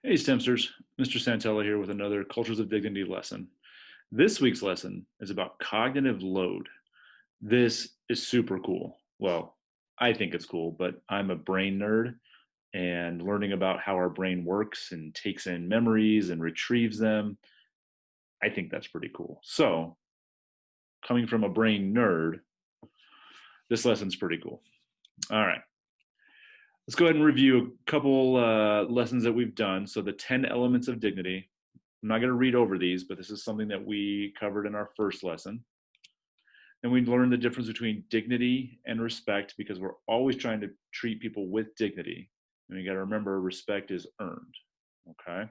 Hey, Stemsters. Mr. Santella here with another Cultures of Dignity lesson. This week's lesson is about cognitive load. This is super cool. Well, I think it's cool, but I'm a brain nerd and learning about how our brain works and takes in memories and retrieves them, I think that's pretty cool. So, coming from a brain nerd, this lesson's pretty cool. All right. Let's go ahead and review a couple lessons that we've done. So, the 10 elements of dignity. I'm not going to read over these, but this is something that we covered in our first lesson. And we learned the difference between dignity and respect because we're always trying to treat people with dignity. And you got to remember respect is earned. Okay.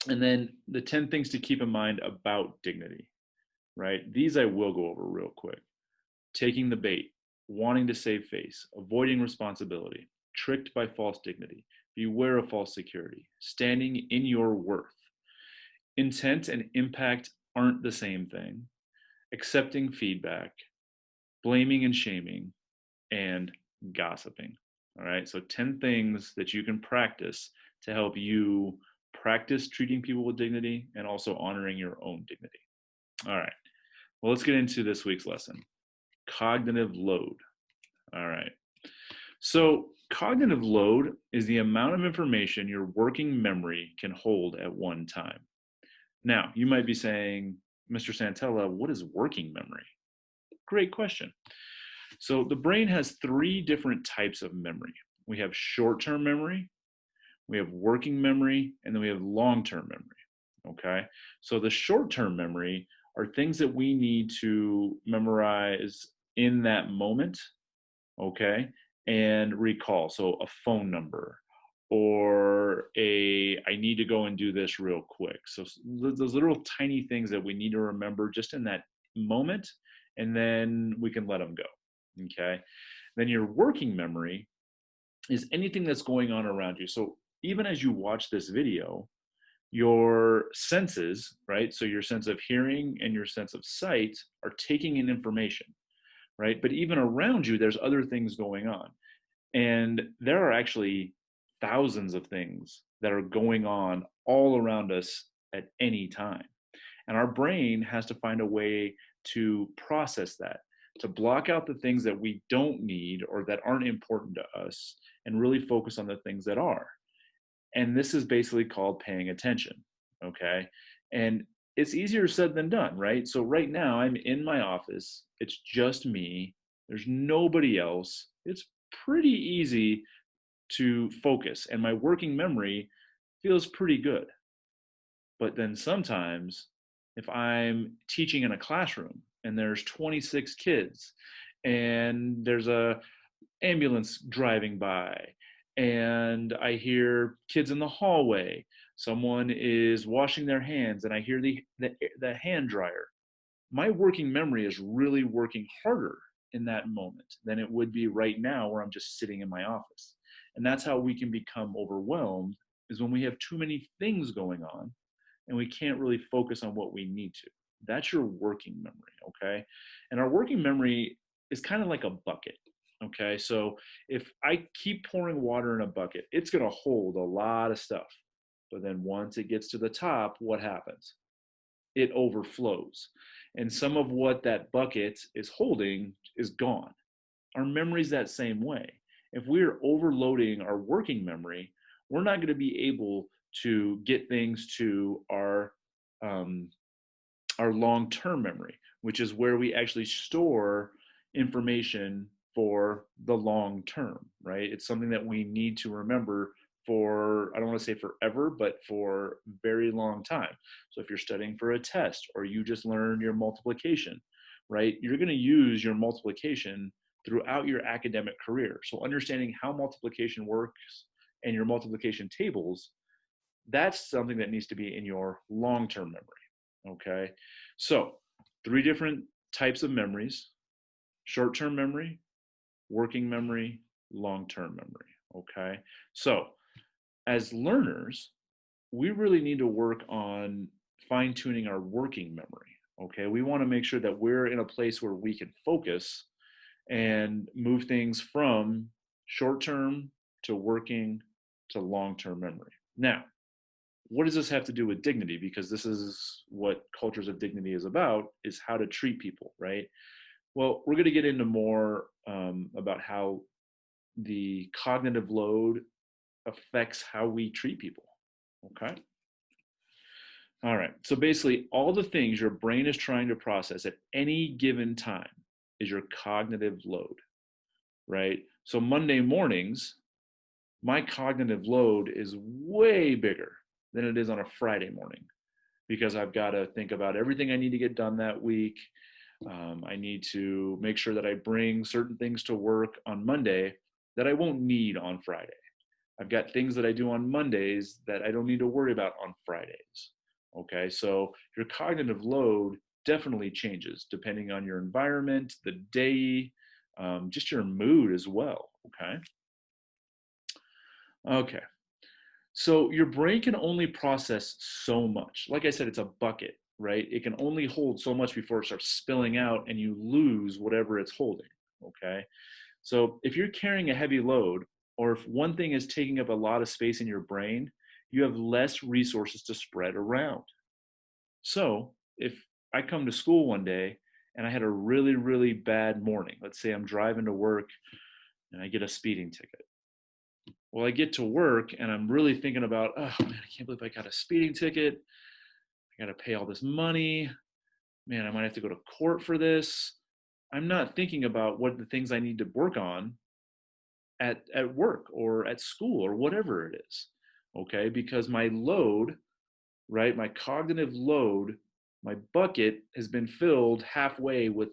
And then the 10 things to keep in mind about dignity, right? These I will go over real quick. Taking the bait, wanting to save face, avoiding responsibility, tricked by false dignity, beware of false security, standing in your worth. Intent and impact aren't the same thing. Accepting feedback, blaming and shaming, and gossiping. All right. So 10 things that you can practice to help you practice treating people with dignity and also honoring your own dignity. All right. Well, let's get into this week's lesson cognitive load. All right. So, cognitive load is the amount of information your working memory can hold at one time. Now, you might be saying, Mr. Santella, what is working memory? Great question. So, the brain has three different types of memory. We have short term memory, we have working memory, and then we have long term memory. Okay. So, the short term memory are things that we need to memorize in that moment. Okay. And recall. So, a phone number or I need to go and do this real quick. So those little tiny things that we need to remember just in that moment, and then we can let them go. Okay. Then your working memory is anything that's going on around you. So even as you watch this video, your senses, right? So your sense of hearing and your sense of sight are taking in information, right? But even around you, there's other things going on. And there are actually thousands of things that are going on all around us at any time. And our brain has to find a way to process that, to block out the things that we don't need or that aren't important to us, and really focus on the things that are. And this is basically called paying attention. Okay. And it's easier said than done, right? So right now I'm in my office, it's just me, there's nobody else. It's pretty easy to focus, and my working memory feels pretty good. But then sometimes, if I'm teaching in a classroom and there's 26 kids and there's a ambulance driving by and I hear kids in the hallway, someone is washing their hands and I hear the hand dryer, my working memory is really working harder in that moment than it would be right now where I'm just sitting in my office. And that's how we can become overwhelmed, is when we have too many things going on and we can't really focus on what we need to. That's your working memory, okay? And our working memory is kind of like a bucket, okay? So if I keep pouring water in a bucket, it's going to hold a lot of stuff. But then once it gets to the top, what happens? It overflows. And some of what that bucket is holding is gone. Our memory's that same way. If we're overloading our working memory, we're not going to be able to get things to um, our long-term memory, which is where we actually store information for the long term, right? It's something that we need to remember for, I don't want to say forever, but for a very long time. So if you're studying for a test or you just learned your multiplication, right, you're going to use your multiplication throughout your academic career. So understanding how multiplication works and your multiplication tables, that's something that needs to be in your long-term memory. Okay. So three different types of memories: short-term memory, working memory, long-term memory. Okay. So as learners, we really need to work on fine-tuning our working memory. Okay. We want to make sure that we're in a place where we can focus and move things from short-term to working to long-term memory. Now, what does this have to do with dignity? Because this is what cultures of dignity is about, is how to treat people, right? Well, we're going to get into more about how the cognitive load affects how we treat people. Okay. All right. So basically, all the things your brain is trying to process at any given time is your cognitive load, right? So Monday mornings, my cognitive load is way bigger than it is on a Friday morning because I've got to think about everything I need to get done that week. I need to make sure that I bring certain things to work on Monday that I won't need on Friday. I've got things that I do on Mondays that I don't need to worry about on Fridays. Okay, so your cognitive load definitely changes depending on your environment, the day, just your mood as well. Okay. Okay. So your brain can only process so much. Like I said, it's a bucket, right? It can only hold so much before it starts spilling out and you lose whatever it's holding. Okay. So if you're carrying a heavy load, or if one thing is taking up a lot of space in your brain, you have less resources to spread around. So if I come to school one day and I had a really, really bad morning, let's say I'm driving to work and I get a speeding ticket. Well, I get to work and I'm really thinking about, oh man, I can't believe I got a speeding ticket. I got to pay all this money. Man, I might have to go to court for this. I'm not thinking about what the things I need to work on at work or at school or whatever it is. Okay, because my load, right, my cognitive load, my bucket has been filled halfway with,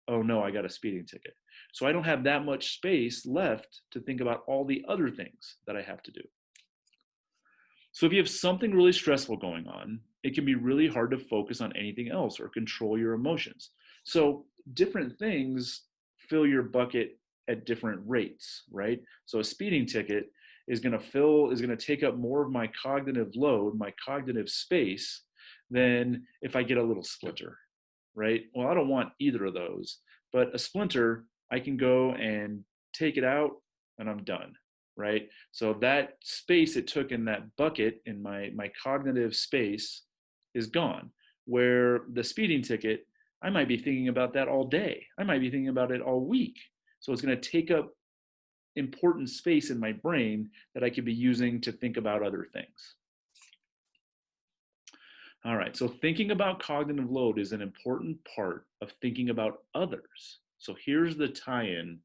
oh no, I got a speeding ticket. So I don't have that much space left to think about all the other things that I have to do. So if you have something really stressful going on, it can be really hard to focus on anything else or control your emotions. So different things fill your bucket at different rates, right? So a speeding ticket is going to take up more of my cognitive load, my cognitive space, than if I get a little splinter, right? Well, I don't want either of those, but a splinter, I can go and take it out and I'm done, right? So that space it took in that bucket in my cognitive space is gone. Where the speeding ticket, I might be thinking about that all day. I might be thinking about it all week. So it's going to take up important space in my brain that I could be using to think about other things. All right, so thinking about cognitive load is an important part of thinking about others. So here's the tie-in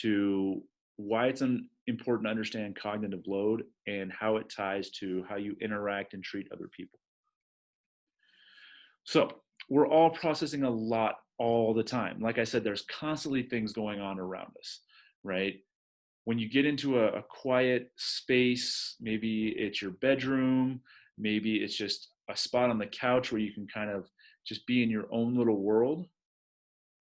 to why it's important to understand cognitive load and how it ties to how you interact and treat other people. So we're all processing a lot all the time. Like I said, there's constantly things going on around us, right? When you get into a quiet space, maybe it's your bedroom, maybe it's just a spot on the couch where you can kind of just be in your own little world,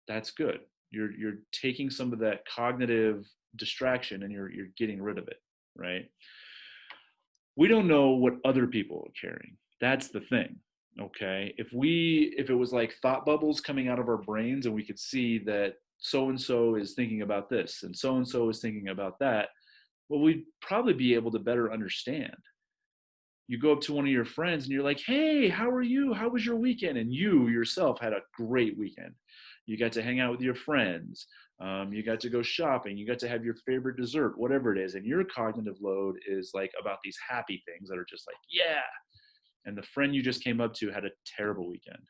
that's good. You're taking some of that cognitive distraction and you're getting rid of it, right? We don't know what other people are carrying. That's the thing. Okay. If it was like thought bubbles coming out of our brains and we could see that so and so is thinking about this and so is thinking about that, well, we'd probably be able to better understand. You go up to one of your friends and you're like, hey, how are you? How was your weekend? And you yourself had a great weekend. You got to hang out with your friends. You got to go shopping. You got to have your favorite dessert, whatever it is. And your cognitive load is like about these happy things that are just like, yeah. And the friend you just came up to had a terrible weekend.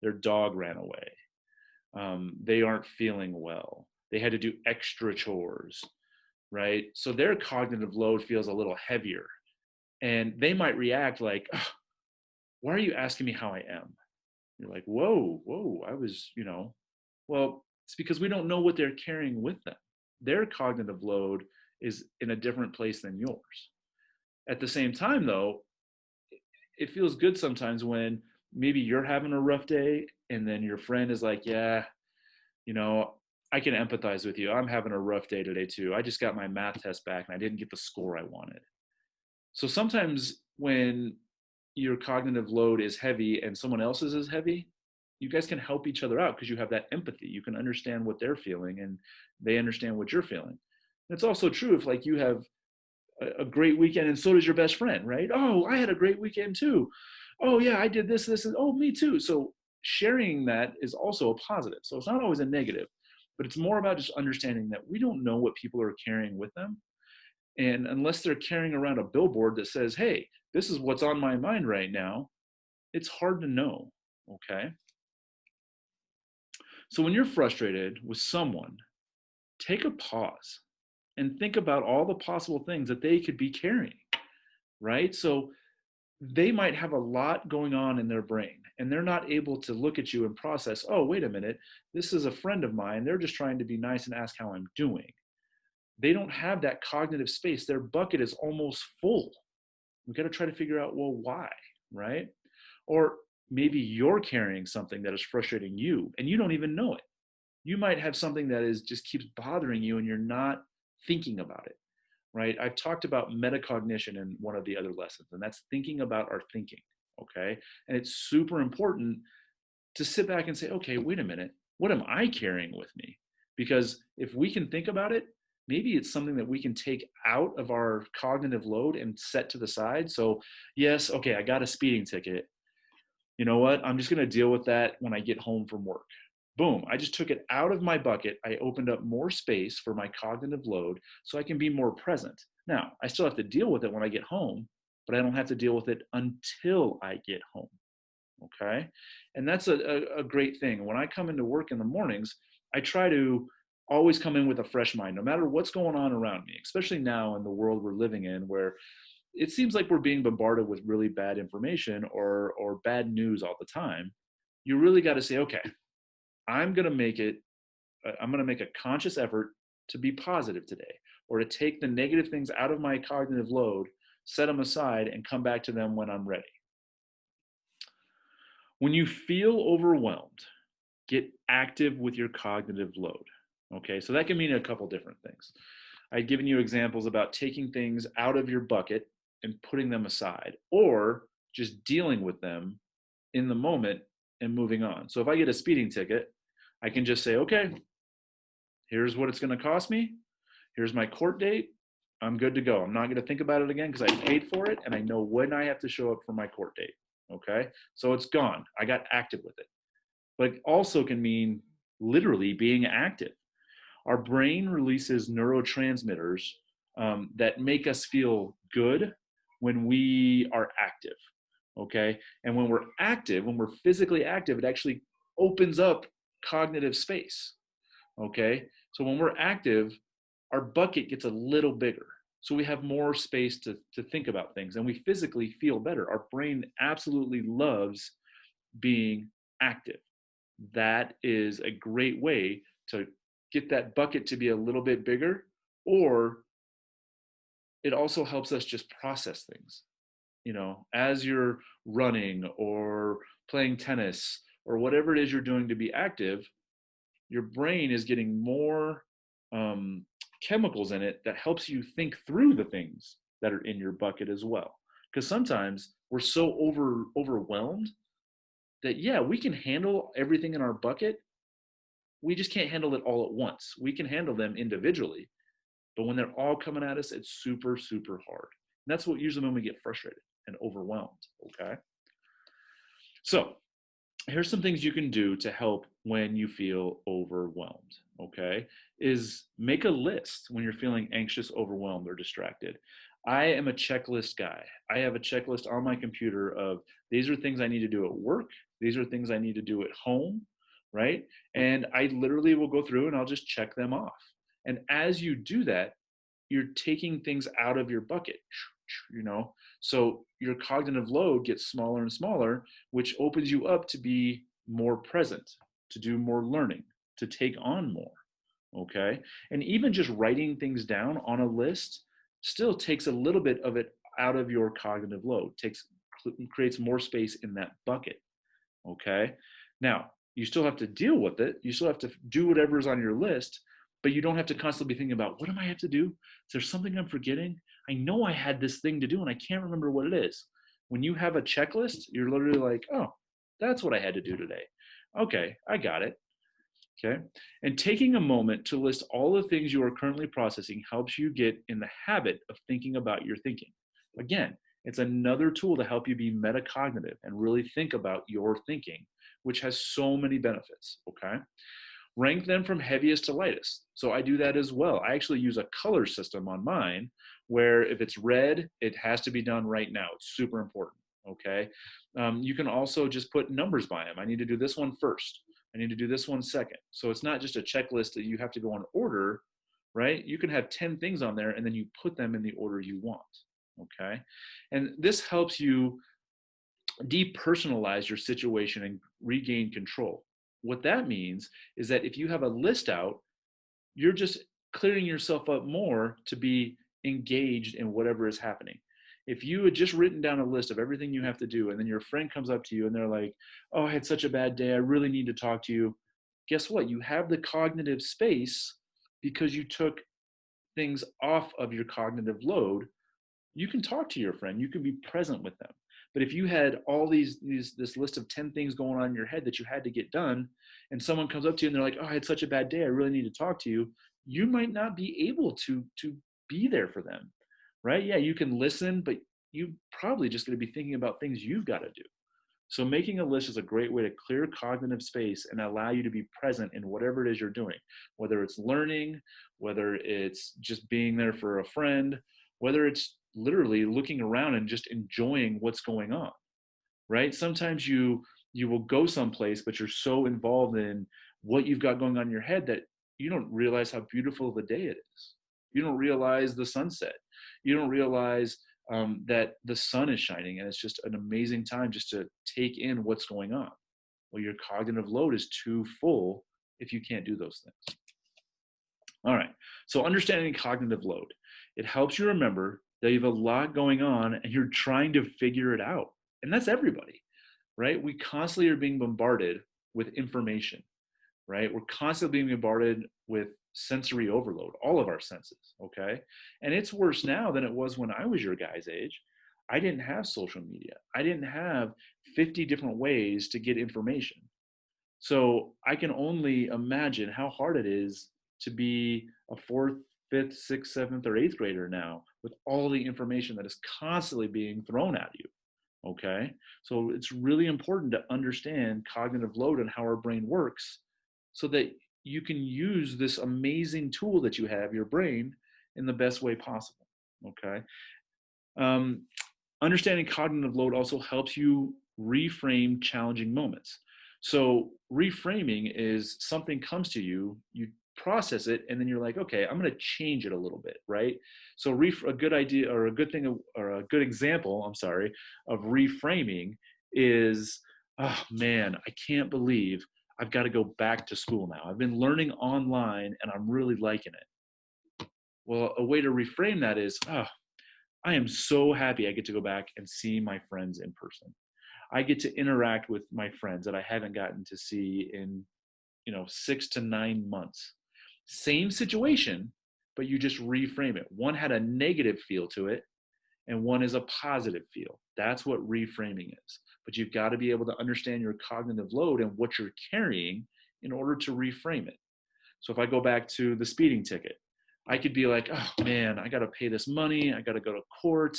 Their dog ran away. They aren't feeling well. They had to do extra chores, right? So their cognitive load feels a little heavier. And they might react like, oh, why are you asking me how I am? You're like, whoa, I was, well, it's because we don't know what they're carrying with them. Their cognitive load is in a different place than yours. At the same time, though, it feels good sometimes when maybe you're having a rough day and then your friend is like, yeah, you know, I can empathize with you. I'm having a rough day today too. I just got my math test back and I didn't get the score I wanted. So sometimes when your cognitive load is heavy and someone else's is heavy, you guys can help each other out because you have that empathy. You can understand what they're feeling and they understand what you're feeling. And it's also true if like you have a great weekend, and so does your best friend, right? Oh, I had a great weekend too. Oh yeah, I did this, and oh, me too. So sharing that is also a positive. So it's not always a negative, but it's more about just understanding that we don't know what people are carrying with them. And unless they're carrying around a billboard that says, hey, this is what's on my mind right now, it's hard to know. Okay. So when you're frustrated with someone, take a pause and think about all the possible things that they could be carrying, right? So they might have a lot going on in their brain and they're not able to look at you and process, oh, wait a minute, this is a friend of mine. They're just trying to be nice and ask how I'm doing. They don't have that cognitive space. Their bucket is almost full. We got to try to figure out, well, why, right? Or maybe you're carrying something that is frustrating you and you don't even know it. You might have something that is just keeps bothering you and you're not thinking about it, right? I've talked about metacognition in one of the other lessons, and that's thinking about our thinking, okay? And it's super important to sit back and say, okay, wait a minute, what am I carrying with me? Because if we can think about it, maybe it's something that we can take out of our cognitive load and set to the side. So, yes, okay, I got a speeding ticket. You know what? I'm just going to deal with that when I get home from work. Boom, I just took it out of my bucket. I opened up more space for my cognitive load so I can be more present. Now, I still have to deal with it when I get home, but I don't have to deal with it until I get home. Okay. And that's a great thing. When I come into work in the mornings, I try to always come in with a fresh mind, no matter what's going on around me, especially now in the world we're living in where it seems like we're being bombarded with really bad information or bad news all the time. You really got to say, okay, I'm going to make it, I'm going to make a conscious effort to be positive today or to take the negative things out of my cognitive load, set them aside, and come back to them when I'm ready. When you feel overwhelmed, get active with your cognitive load. Okay, so that can mean a couple different things. I've given you examples about taking things out of your bucket and putting them aside, or just dealing with them in the moment and moving on. So if I get a speeding ticket, I can just say, okay, here's what it's going to cost me. Here's my court date. I'm good to go. I'm not going to think about it again because I paid for it and I know when I have to show up for my court date. Okay. So it's gone. I got active with it. But it also can mean literally being active. Our brain releases neurotransmitters that make us feel good when we are active. Okay. And when we're active, when we're physically active, it actually opens up cognitive space. Okay. So when we're active, our bucket gets a little bigger. So we have more space to think about things and we physically feel better. Our brain absolutely loves being active. That is a great way to get that bucket to be a little bit bigger, or it also helps us just process things. You know, as you're running or playing tennis or whatever it is you're doing to be active, your brain is getting more um, chemicals in it that helps you think through the things that are in your bucket as well. Because sometimes we're so overwhelmed that yeah, we can handle everything in our bucket. We just can't handle it all at once. We can handle them individually, but when they're all coming at us, it's super, super hard. And that's what usually when we get frustrated and overwhelmed. Okay. So here's some things you can do to help when you feel overwhelmed. Okay. Is make a list when you're feeling anxious, overwhelmed, or distracted. I am a checklist guy. I have a checklist on my computer of these are things I need to do at work. These are things I need to do at home. Right. And I literally will go through and I'll just check them off. And as you do that, you're taking things out of your bucket, you know, so your cognitive load gets smaller and smaller, which opens you up to be more present, to do more learning, to take on more. Okay. And even just writing things down on a list still takes a little bit of it out of your cognitive load, creates more space in that bucket. Okay. Now, you still have to deal with it. You still have to do whatever's on your list, but you don't have to constantly be thinking about what am I have to do? Is there something I'm forgetting? I know I had this thing to do and I can't remember what it is. When you have a checklist, you're literally like, oh, that's what I had to do today. Okay, I got it. Okay. And taking a moment to list all the things you are currently processing helps you get in the habit of thinking about your thinking. Again, it's another tool to help you be metacognitive and really think about your thinking, which has so many benefits. Okay. Rank them from heaviest to lightest. So I do that as well. I actually use a color system on mine where if it's red, it has to be done right now. It's super important. Okay. You can also just put numbers by them. I need to do this one first. I need to do this one second. So it's not just a checklist that you have to go on order, right? You can have 10 things on there and then you put them in the order you want. Okay. And this helps you depersonalize your situation and regain control. What that means is that if you have a list out, you're just clearing yourself up more to be engaged in whatever is happening. If you had just written down a list of everything you have to do, and then your friend comes up to you and they're like, "Oh, I had such a bad day. I really need to talk to you." Guess what? You have the cognitive space because you took things off of your cognitive load. You can talk to your friend, you can be present with them. But if you had all these this list of 10 things going on in your head that you had to get done, and someone comes up to you and they're like, "Oh, I had such a bad day, I really need to talk to you," you might not be able to be there for them, right? Yeah, you can listen, but you probably just going to be thinking about things you've got to do. So making a list is a great way to clear cognitive space and allow you to be present in whatever it is you're doing, whether it's learning, whether it's just being there for a friend, whether it's literally looking around and just enjoying what's going on, right? Sometimes you will go someplace, but you're so involved in what you've got going on in your head that you don't realize how beautiful of a day it is. You don't realize the sunset. You don't realize that the sun is shining, and it's just an amazing time just to take in what's going on. Well, your cognitive load is too full if you can't do those things. All right. So understanding cognitive load, it helps you remember that you have a lot going on and you're trying to figure it out. And that's everybody, right? We constantly are being bombarded with information, right? We're constantly being bombarded with sensory overload, all of our senses, okay? And it's worse now than it was when I was your guys' age. I didn't have social media. I didn't have 50 different ways to get information. So I can only imagine how hard it is to be a fourth, fifth, sixth, seventh, or eighth grader now with all the information that is constantly being thrown at you. Okay. So it's really important to understand cognitive load and how our brain works so that you can use this amazing tool that you have, your brain, in the best way possible. Okay. Um, Understanding cognitive load also helps you reframe challenging moments. So reframing is something comes to you, you process it, and then you're like, okay, I'm going to change it a little bit, right? So a good idea or a good thing or a good example, I'm sorry, of reframing is, oh man, I can't believe I've got to go back to school now. I've been learning online and I'm really liking it. Well, a way to reframe that is, oh, I am so happy I get to go back and see my friends in person. I get to interact with my friends that I haven't gotten to see in, 6 to 9 months. Same situation, but you just reframe it. One had a negative feel to it, and one is a positive feel. That's what reframing is. But you've got to be able to understand your cognitive load and what you're carrying in order to reframe it. So if I go back to the speeding ticket, I could be like, oh man, I got to pay this money. I got to go to court.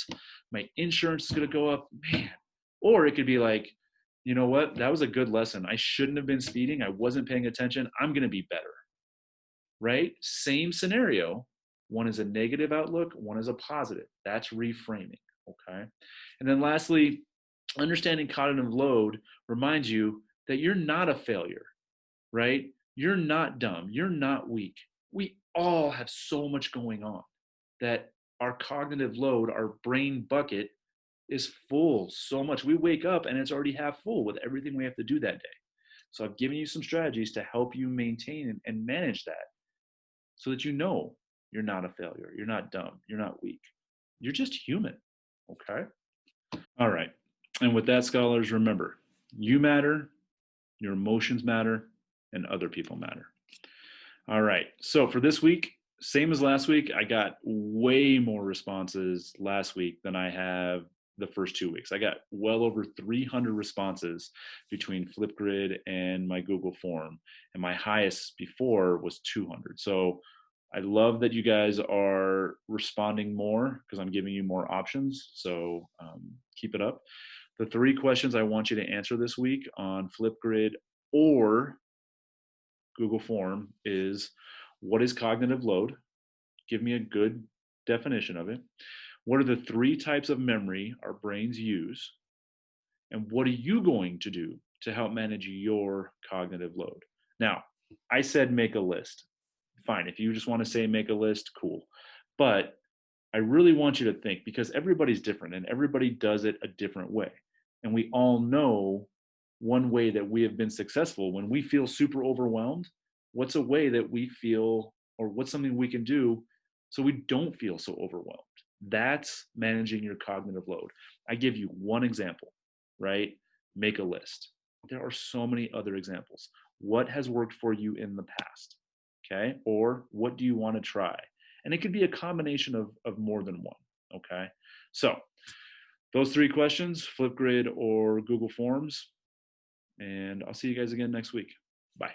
My insurance is going to go up, man. Or it could be like, you know what? That was a good lesson. I shouldn't have been speeding. I wasn't paying attention. I'm going to be better, right? Same scenario. One is a negative outlook, one is a positive. That's reframing, okay? And then lastly, understanding cognitive load reminds you that you're not a failure, right? You're not dumb. You're not weak. We all have so much going on that our cognitive load, our brain bucket is full so much. We wake up and it's already half full with everything we have to do that day. So I've given you some strategies to help you maintain and manage that so that you know you're not a failure. You're not dumb. You're not weak. You're just human. Okay. All right. And with that, scholars, remember you matter, your emotions matter, and other people matter. All right. So for this week, same as last week, I got way more responses last week than I have the first 2 weeks. I got well over 300 responses between Flipgrid and my Google form, and my highest before was 200. So I love that you guys are responding more because I'm giving you more options. So keep it up. The 3 questions I want you to answer this week on Flipgrid or Google Form is, what is cognitive load? Give me a good definition of it. What are the 3 types of memory our brains use? And what are you going to do to help manage your cognitive load? Now, I said make a list. Fine. If you just want to say make a list, cool. But I really want you to think, because everybody's different and everybody does it a different way. And we all know one way that we have been successful when we feel super overwhelmed. What's a way that we feel, or what's something we can do so we don't feel so overwhelmed? That's managing your cognitive load. I give you one example, right? Make a list. There are so many other examples. What has worked for you in the past? Okay. Or what do you want to try? And it could be a combination of more than one. Okay. So those 3 questions, Flipgrid or Google Forms. And I'll see you guys again next week. Bye.